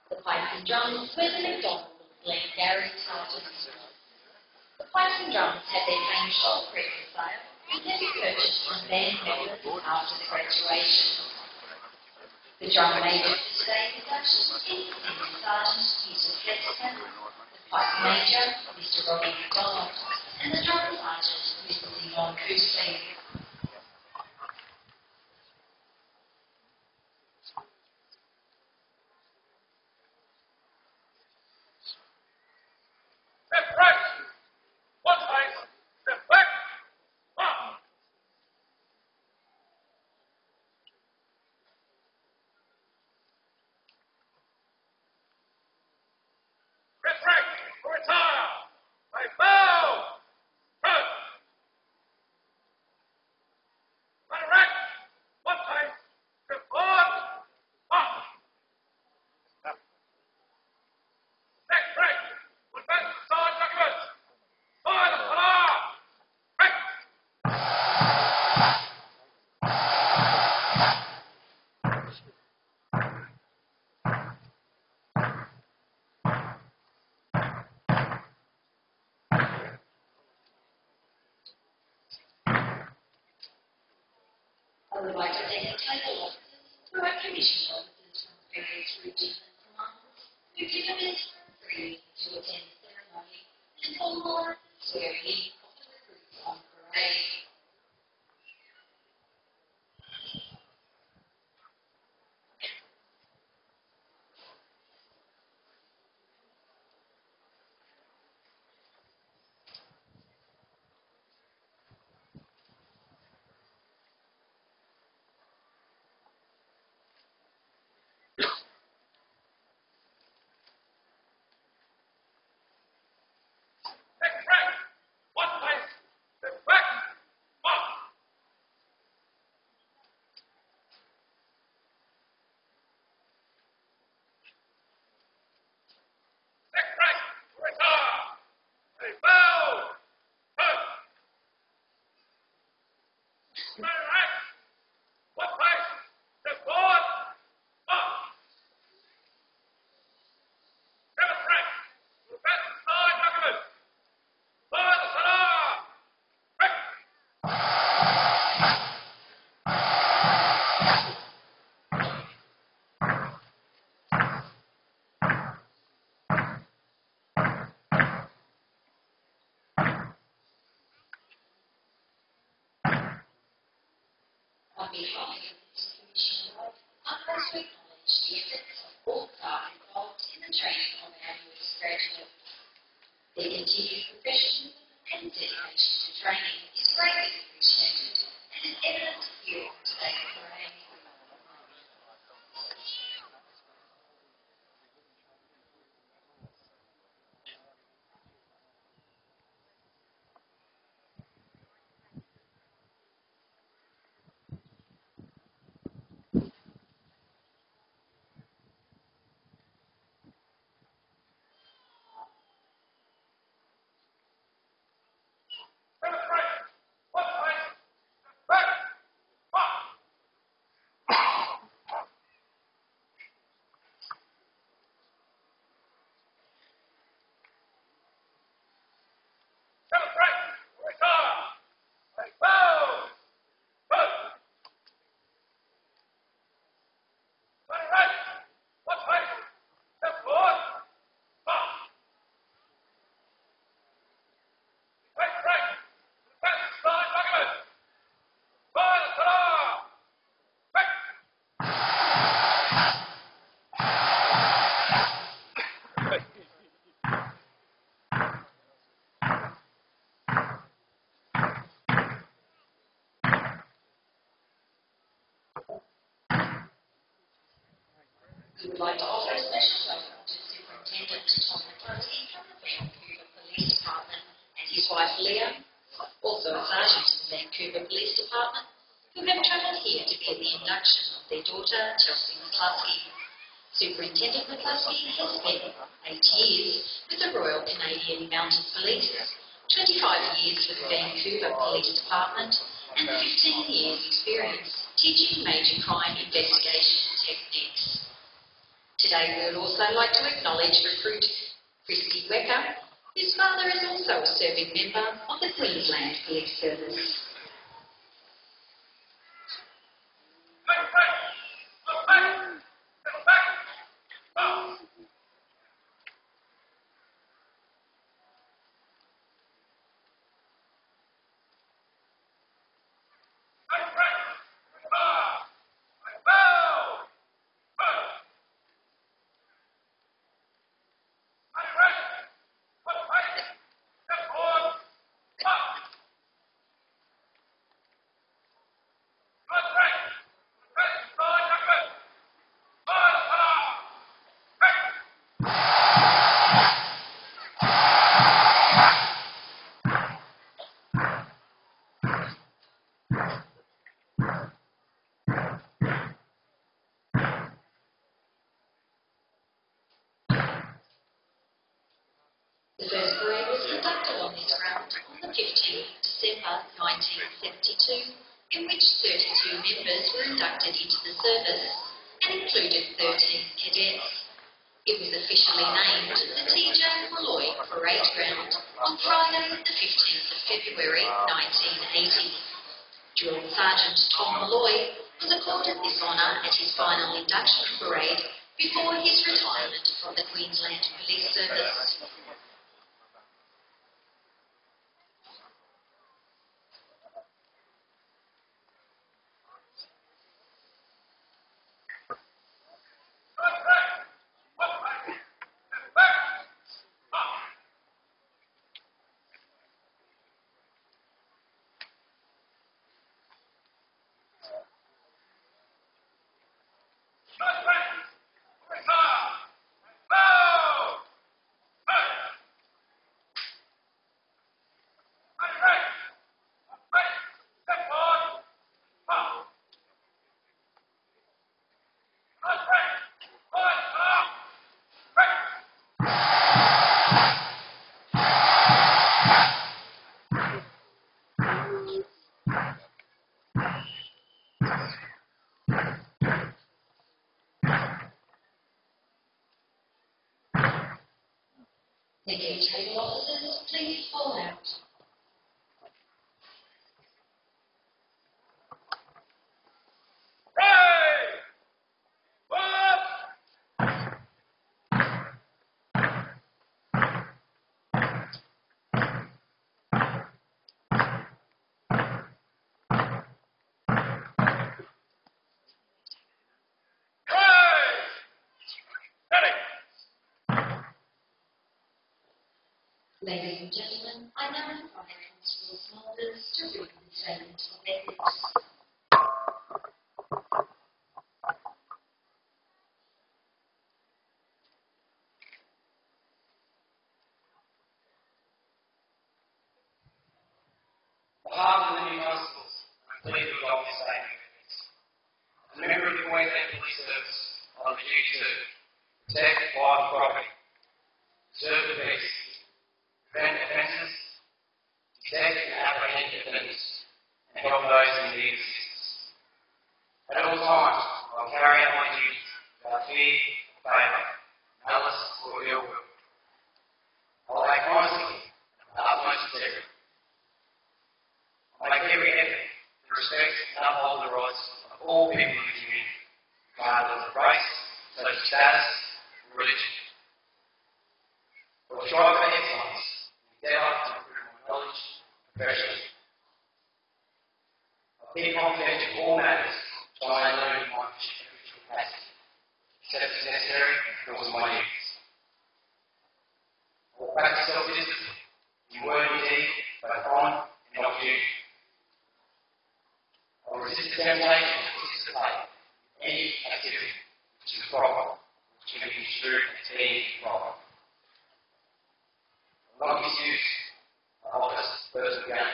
Speaker 2: The Pipes and Drums were the McDonald Glengarry Tartans. The Pipes and Drums had their main shop breakfast sale and can be purchased from band members after the graduation. The drum major for today's induction is Senior Sergeant Peter Flexton, the Pipe Major, Mr. Robbie McDonald, and the Drum Sergeant, Mr. Leon Coosley.
Speaker 6: Step right, one pace, step back, march. Fifth rank, will retire. A bow. Turn.
Speaker 2: I would like to thank the table officers who are commissioned officers from various regions and commands who did a bit free to attend the ceremony and all more swearing in of the recruits on parade. On behalf of this commission, I also acknowledge the efforts of all staff involved in the training of our newest graduates. Their continued professionalism and dedication to training is greatly appreciated and is evident here on today's parade. We would like to offer a special welcome to Superintendent Tom McCarthy from the Vancouver Police Department and his wife Leah, also a sergeant in the Vancouver Police Department, who have travelled here to get the induction of their daughter Chelsea McCluskey. Superintendent McCluskey has spent 8 years with the Royal Canadian Mounted Police, 25 years with the Vancouver Police Department, and 15 years experience teaching major crime investigation techniques. Today we would also like to acknowledge recruit Christy Wecker, whose father is also a serving member of the Queensland Police Service. The first parade was conducted on this route on the 15th of December 1972, in which 32 members were inducted into the service and included 13 cadets. It was officially named the T.J. Malloy Parade Ground on Friday the 15th of February 1980. Drill Sergeant Tom Malloy was accorded this honour at his final induction parade before his retirement from the Queensland Police Service. The new table officers, please fall out. Ladies and gentlemen, I now invite Constable Smulders to read the statement of ethics.
Speaker 7: On behalf of the new constables, I'm pleased to adopt this statement of ethics. As a member of the Queensland Police Service, I am duty to protect life and property, preserve the peace, prevent offences, detect and apprehend offenders, and help those in need of assistance. At all times, I will carry out my duties without fear, favour, malice, or ill will. I will act honestly and with utmost integrity. I make every effort to respect and uphold the rights of all people in the community, regardless of race, social status, or religion. I will strive for excellence and endeavour to improve my knowledge and professionalism. I keep confidential all matters which I may learn in my official capacity, except as necessary in the course of my duties. I will practice self-discipline in word and deed, both on and off duty. I will resist the temptation to participate in any activity which is improper, which can be construed as being improper. I will not misuse my office for personal gain. I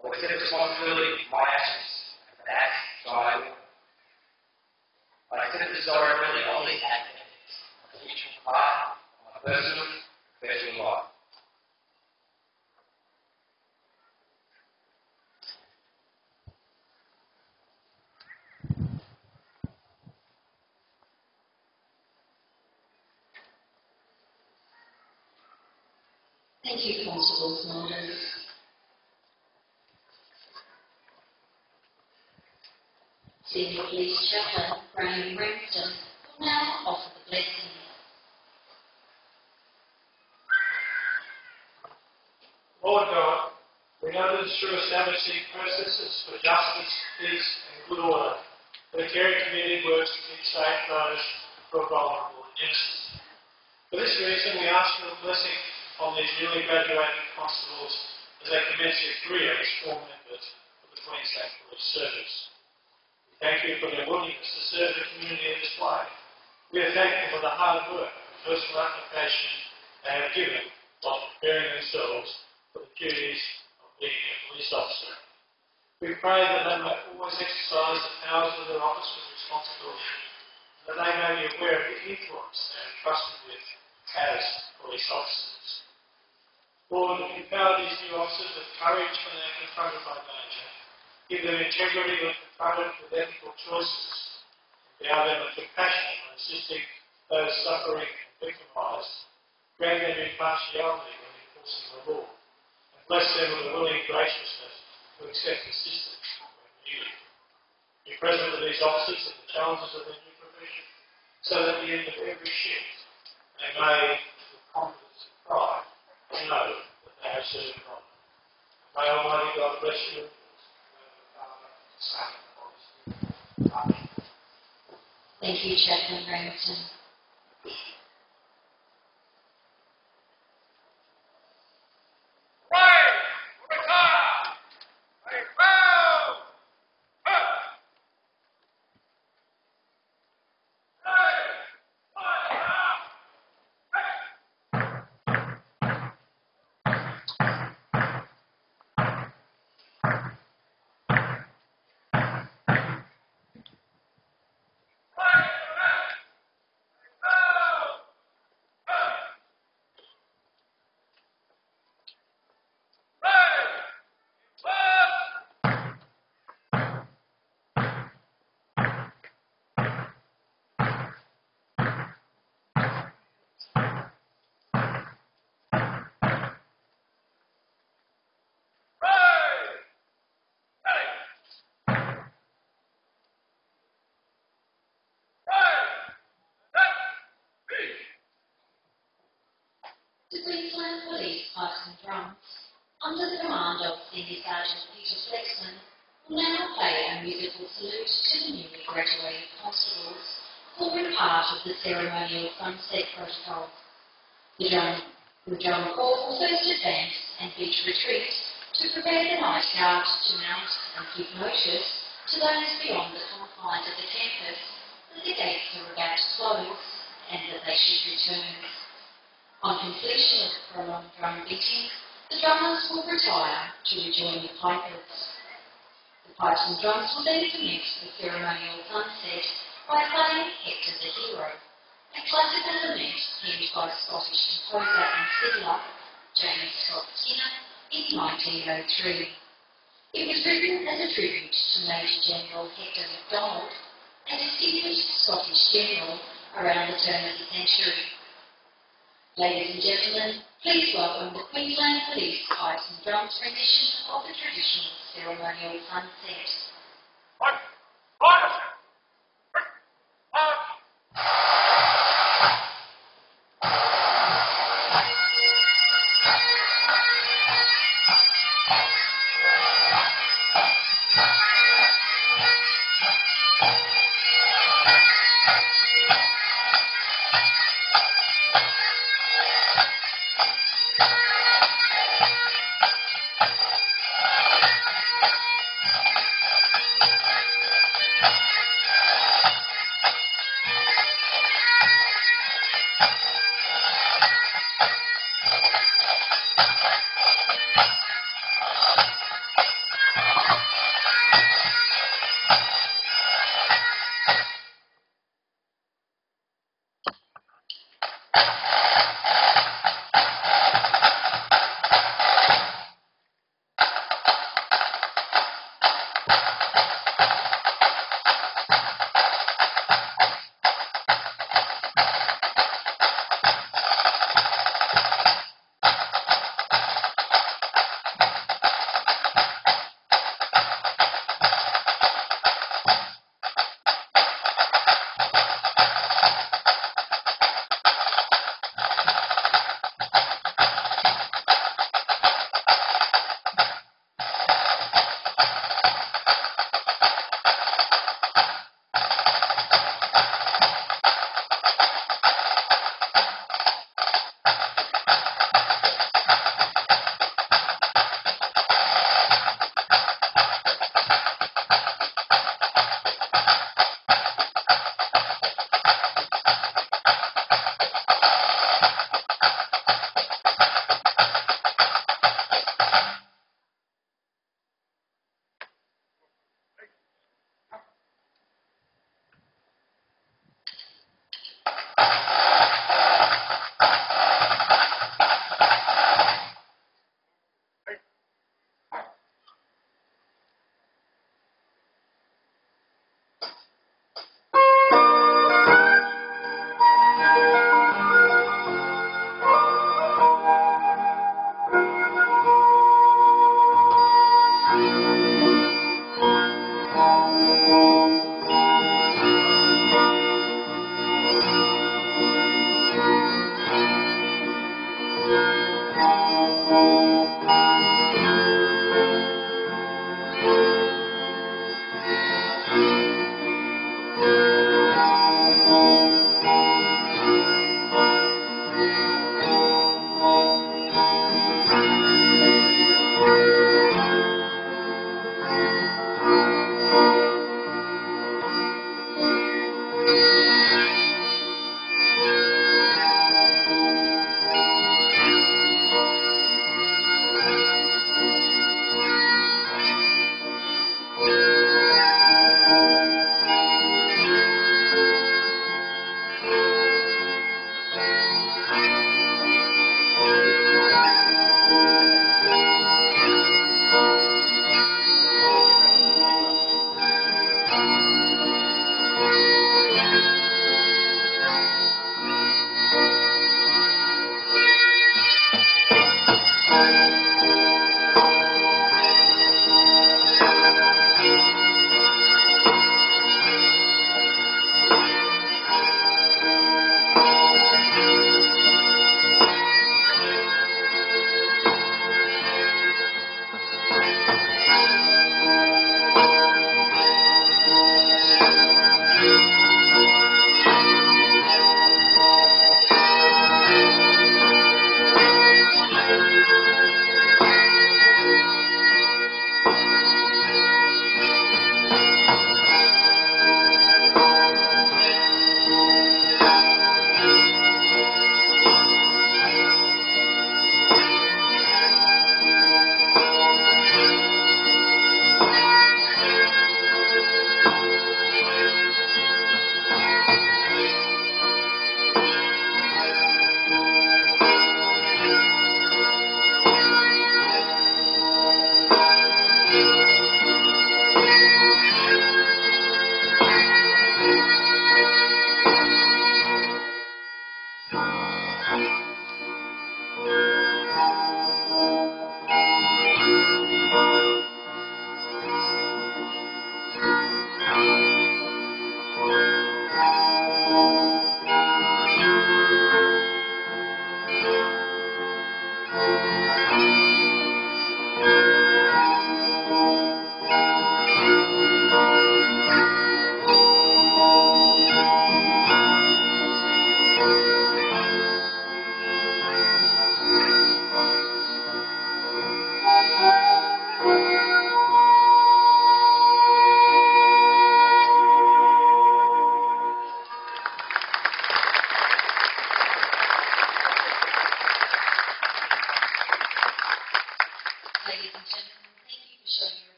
Speaker 7: will accept responsibility for my actions and for the acts which I may do. I accept the desirability of these acts as an integral part of my personal and professional life.
Speaker 2: Thank you, Constable Smulders. Senior Police Chaplain Graham Branston will now offer the blessing.
Speaker 8: Lord God, we know that it's through establishing processes for justice, peace and good order that the caring community works to keep safe those who are vulnerable and innocent. For this reason, we ask for a blessing on these newly graduated constables as they commence their career as full members of the Queensland Police Service. We thank you for their willingness to serve the community in this way. We are thankful for the hard work and personal application they have given while preparing themselves for the duties of being a police officer. We pray that they may always exercise the powers of their office with responsibility, and that they may be aware of the influence they are entrusted with as police officers. Lord, empower these new officers with courage when they are confronted by danger. Give them integrity when confronted with ethical choices. Endow them with compassion when assisting those suffering and victimised. Grant them impartiality when enforcing the law. And bless them with a willing graciousness to accept assistance when needed. Be present with these officers and the challenges of their new profession, so that at the end of every shift, they may, with confidence and pride, know that they have served God. May Almighty God bless you, Father, Son, and Holy Spirit. Amen.
Speaker 2: Thank you, Chaplain Remington. The Queensland Police Pipes and Drums, under the command of Senior Sergeant Peter Flexman, will now play a musical salute to the newly graduated constables, forming part of the ceremonial sunset protocol. The drum corps will first advance and beat retreat to prepare the night guard to mount and give notice to those beyond the confines of the campus that the gates are about to close and that they should return. On completion of the prolonged drum beating, the drummers will retire to rejoin the pipers. The pipes and drums will then commence the ceremonial sunset by playing Hector the Hero, a classical lament penned by Scottish composer and fiddler James Scott Skinner in 1903. It was written as a tribute to Major General Hector MacDonald, a distinguished Scottish general around the turn of the century. Ladies and gentlemen, please welcome the Queensland Police Pipes and Drums rendition of the traditional ceremonial sunset.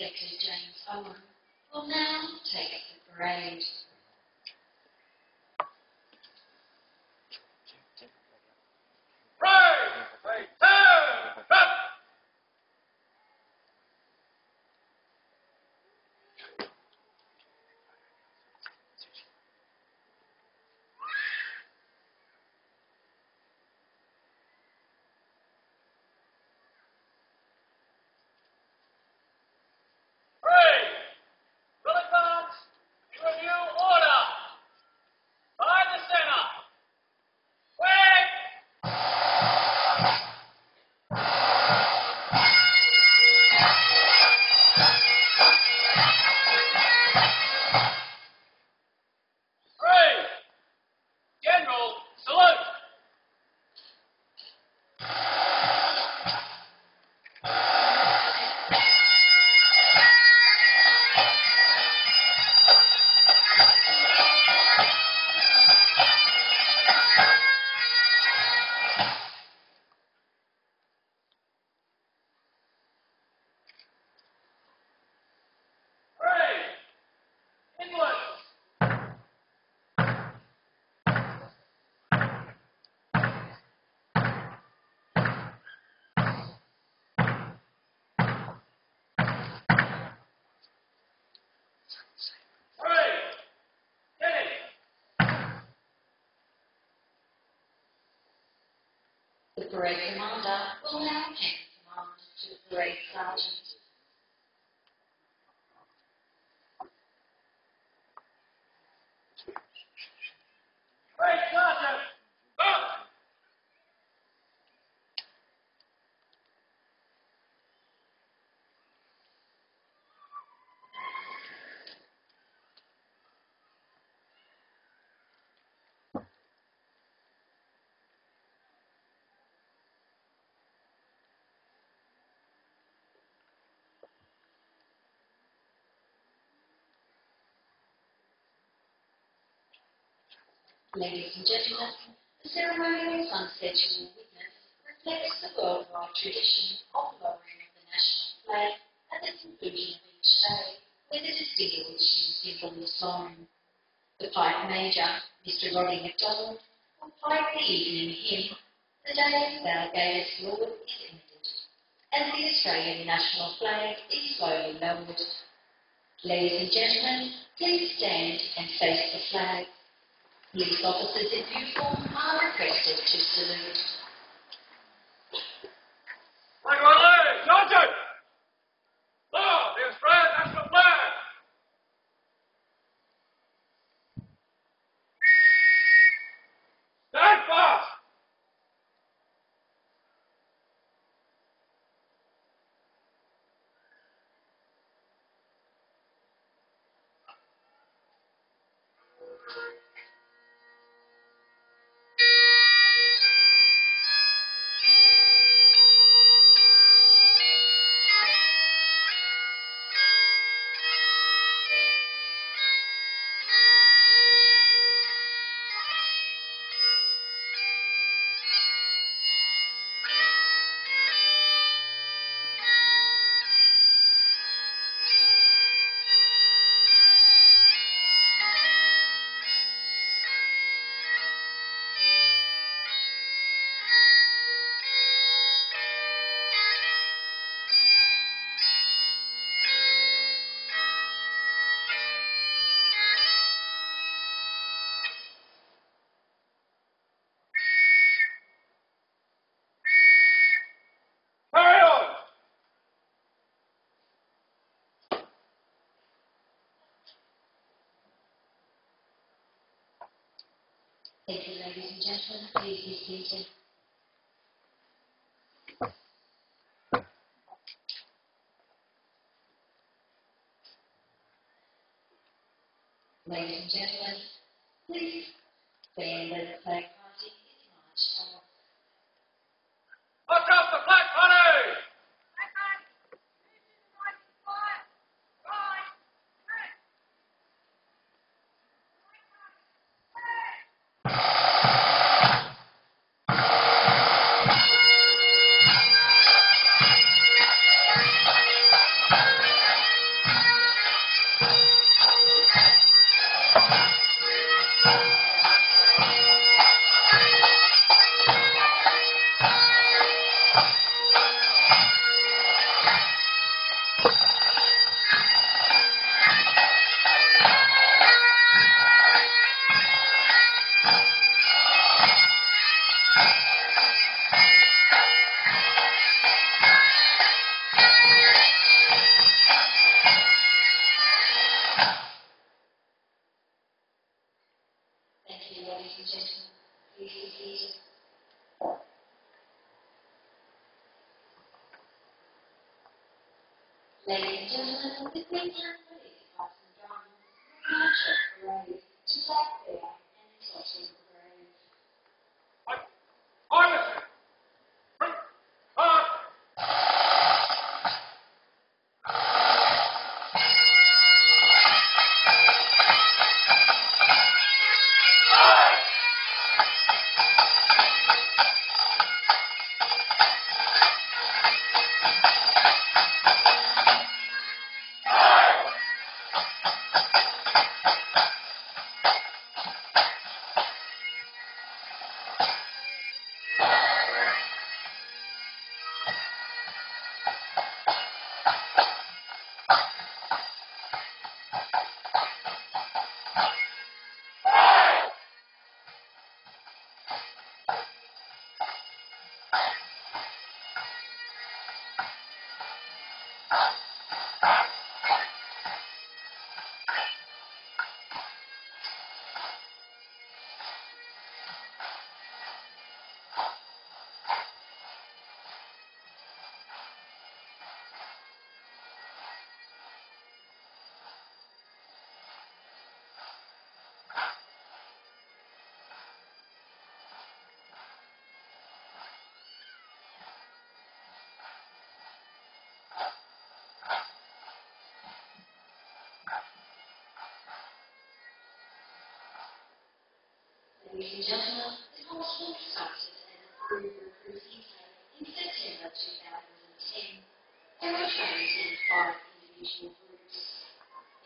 Speaker 2: Inspector James Owen will now take the parade.
Speaker 6: Right, turn, up.
Speaker 2: The parade commander will now hand command to the parade sergeant.
Speaker 6: Parade sergeant, up!
Speaker 2: Ladies and gentlemen, the ceremonial sunset you will witness reflects the worldwide tradition of lowering of the national flag at the conclusion of each day, where the distinguished symbol is flown. The Pipe Major, Mr. Roddy MacDonald, will pipe the evening hymn, "The Day Thou Gavest, Lord," is ended, and the Australian national flag is slowly lowered. Ladies and gentlemen, please stand and face the flag. Police officers in uniform are requested to salute.
Speaker 6: Right, sergeant! Lower the Australian national flag! Stand fast! Carry on!
Speaker 2: Thank you, ladies and gentlemen. Please be seated. Ladies and gentlemen, please stand as the flag party is marched off.
Speaker 6: March off the flag party!
Speaker 2: Thank you, ladies and gentlemen. Please be seated. Ladies and gentlemen, the Queensland Police Pipes and Drums march off parade to Black Bear and Tottenham Parade. Ladies and gentlemen, the Constable started and approved recruit intake in September 2010. There were trained in 5 individual groups.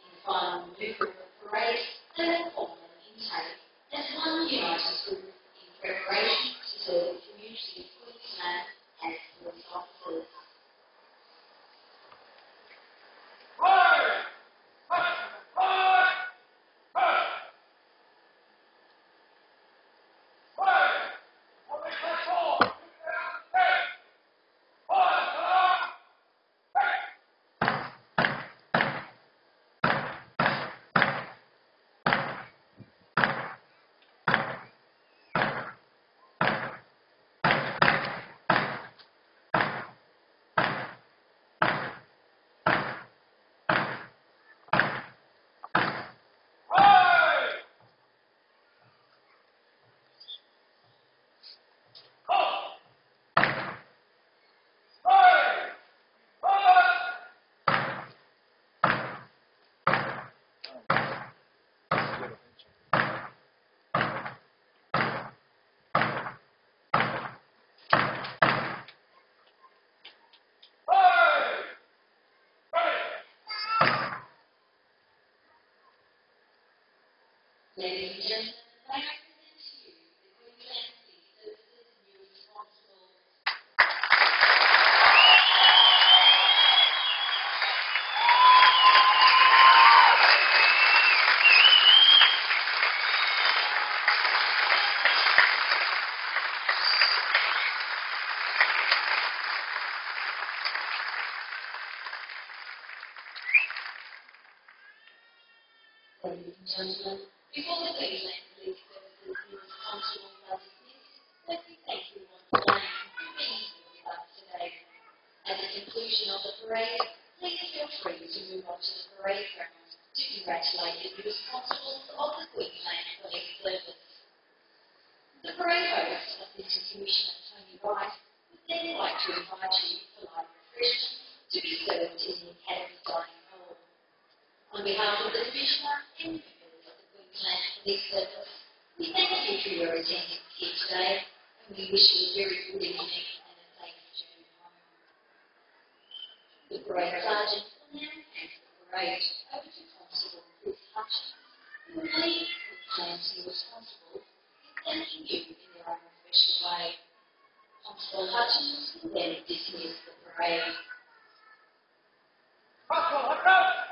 Speaker 2: In the final maneuver of the parade, they were formed an intake as one united group in preparation to serve the community of Queensland as police officers. Ladies and gentlemen, may I present to you the Queensland Police Service's newest constable. Ladies and gentlemen, before the Queensland Police Service's newest constables are dismissed, let me thank you once again for being here with us today. At the conclusion of the parade, please feel free to move on to the parade ground to congratulate the newest constables of the Queensland Police Service. The parade host, Assistant Commissioner Tony Wright, would then like to invite you for light refreshments to be served in the Academy Dining Hall. On behalf of the Commissioner and members of the Queensland Police Service, we thank you for your attendance here today, and we wish you a very good evening and a safe journey home. The Parade Sergeant will now hand the parade over to Constable Chris Hutchins, who will lead Queensland's newest constables in thanking you in their own special way. Constable Hutchins will then dismiss the parade.
Speaker 6: Constable, look up!